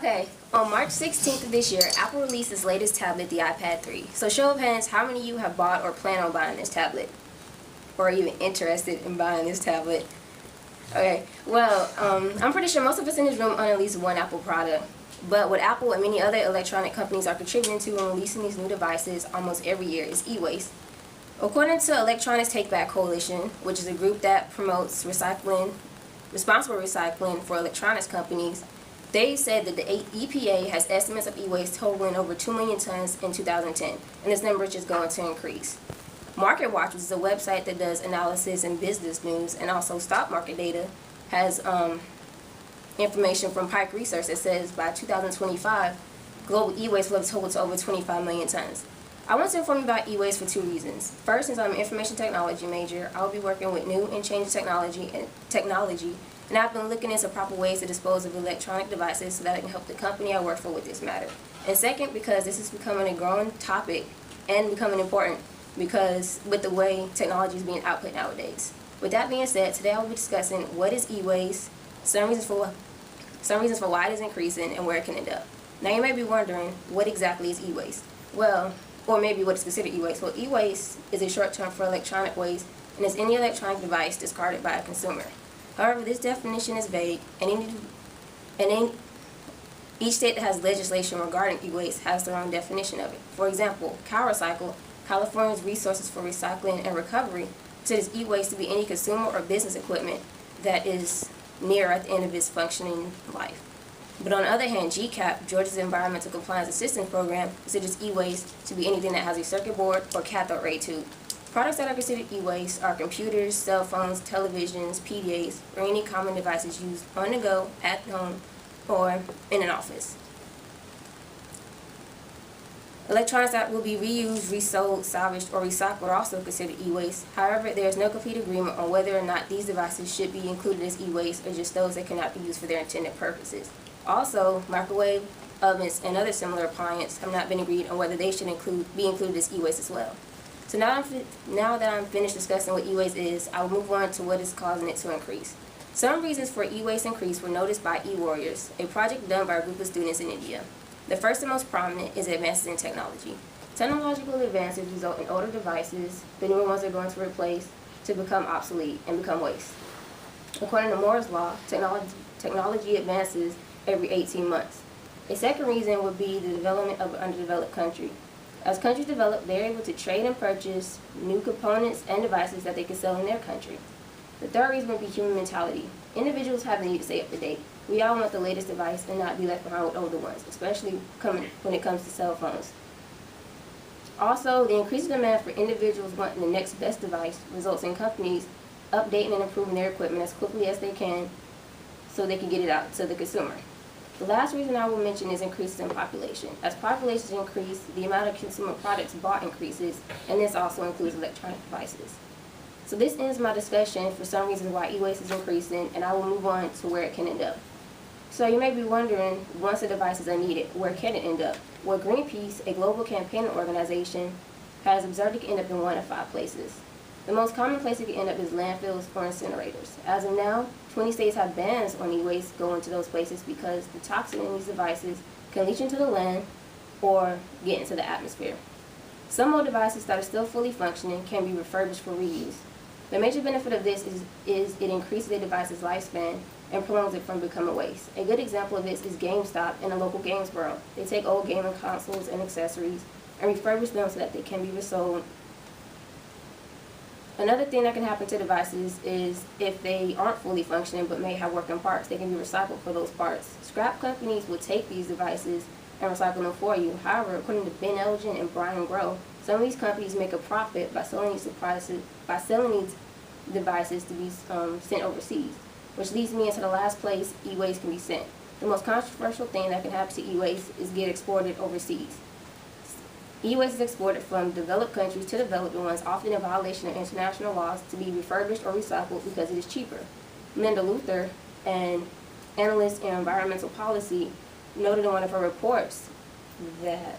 Okay, on March 16th of this year, Apple released its latest tablet, the iPad 3. So show of hands, how many of you have bought or plan on buying this tablet? Or are even interested in buying this tablet? Okay, well, I'm pretty sure most of us in this room own at least one Apple product. But what Apple and many other electronic companies are contributing to when releasing these new devices almost every year is e-waste. According to Electronics Take Back Coalition, which is a group that promotes responsible recycling for electronics companies, they said that the EPA has estimates of e-waste totaling over 2 million tons in 2010, and this number is just going to increase. MarketWatch, which is a website that does analysis and business news and also stock market data, has information from Pike Research that says by 2025, global e-waste will have totaled to over 25 million tons. I want to inform you about e-waste for two reasons. First, since I'm an information technology major, I will be working with new and changing technology, and I've been looking into proper ways to dispose of electronic devices so that I can help the company I work for with this matter. And second, because this is becoming a growing topic and becoming important because with the way technology is being output nowadays. With that being said, today I will be discussing what is e-waste, some reasons for why it is increasing, and where it can end up. Now you may be wondering, what exactly is e-waste? Well, or maybe what is considered e-waste. Well, e-waste is a short term for electronic waste and is any electronic device discarded by a consumer. However, this definition is vague, and each state that has legislation regarding e-waste has their own definition of it. For example, CalRecycle, California's Resources for Recycling and Recovery, considers e-waste to be any consumer or business equipment that is near at the end of its functioning life. But on the other hand, GCAP, Georgia's Environmental Compliance Assistance Program, considers e-waste to be anything that has a circuit board or cathode ray tube. Products that are considered e-waste are computers, cell phones, televisions, PDAs, or any common devices used on the go, at home, or in an office. Electronics that will be reused, resold, salvaged, or recycled are also considered e-waste. However, there is no complete agreement on whether or not these devices should be included as e-waste or just those that cannot be used for their intended purposes. Also, microwave, ovens, and other similar appliances have not been agreed on whether they should be included as e-waste as well. So now that I'm finished discussing what e-waste is, I will move on to what is causing it to increase. Some reasons for e-waste increase were noticed by eWarriors, a project done by a group of students in India. The first and most prominent is advances in technology. Technological advances result in older devices, the newer ones are going to replace, to become obsolete and become waste. According to Moore's Law, technology advances every 18 months. A second reason would be the development of an underdeveloped country. As countries develop, they're able to trade and purchase new components and devices that they can sell in their country. The third reason would be human mentality. Individuals have the need to stay up to date. We all want the latest device and not be left behind with older ones, especially when it comes to cell phones. Also, the increased demand for individuals wanting the next best device results in companies updating and improving their equipment as quickly as they can so they can get it out to the consumer. The last reason I will mention is increases in population. As populations increase, the amount of consumer products bought increases, and this also includes electronic devices. So this ends my discussion for some reasons why e-waste is increasing, and I will move on to where it can end up. So you may be wondering, once the devices are needed, where can it end up? Well, Greenpeace, a global campaign organization, has observed it can end up in 1 of 5 places. The most common place it can end up is landfills or incinerators. As of now, 20 states have bans on e-waste going to those places because the toxin in these devices can leach into the land or get into the atmosphere. Some old devices that are still fully functioning can be refurbished for reuse. The major benefit of this is it increases a device's lifespan and prolongs it from becoming waste. A good example of this is GameStop in a local Gamesboro. They take old gaming consoles and accessories and refurbish them so that they can be resold. Another thing that can happen to devices is if they aren't fully functioning but may have working parts, they can be recycled for those parts. Scrap companies will take these devices and recycle them for you. However, according to Ben Elgin and Brian Grow, some of these companies make a profit by selling these devices to be sent overseas, which leads me into the last place e-waste can be sent. The most controversial thing that can happen to e-waste is get exported overseas. E-waste is exported from developed countries to developed ones, often in violation of international laws, to be refurbished or recycled because it is cheaper. Linda Luther, an analyst in environmental policy, noted in one of her reports that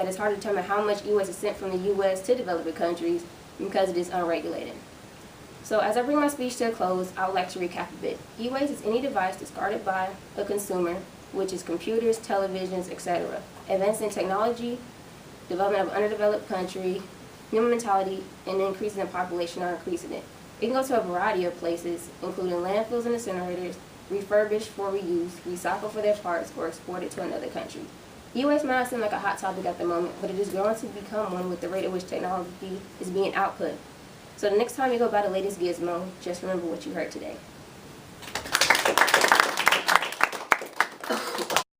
it's hard to determine how much e-waste is sent from the U.S. to developing countries because it is unregulated. So as I bring my speech to a close, I would like to recap a bit. E-waste is any device discarded by a consumer, which is computers, televisions, etc. Advancing technology, development of underdeveloped country, human mentality, and increases in population are increasing it. It can go to a variety of places, including landfills and incinerators, refurbished for reuse, recycled for their parts, or exported to another country. E-waste might not seem like a hot topic at the moment, but it is going to become one with the rate at which technology is being output. So the next time you go buy the latest gizmo, just remember what you heard today.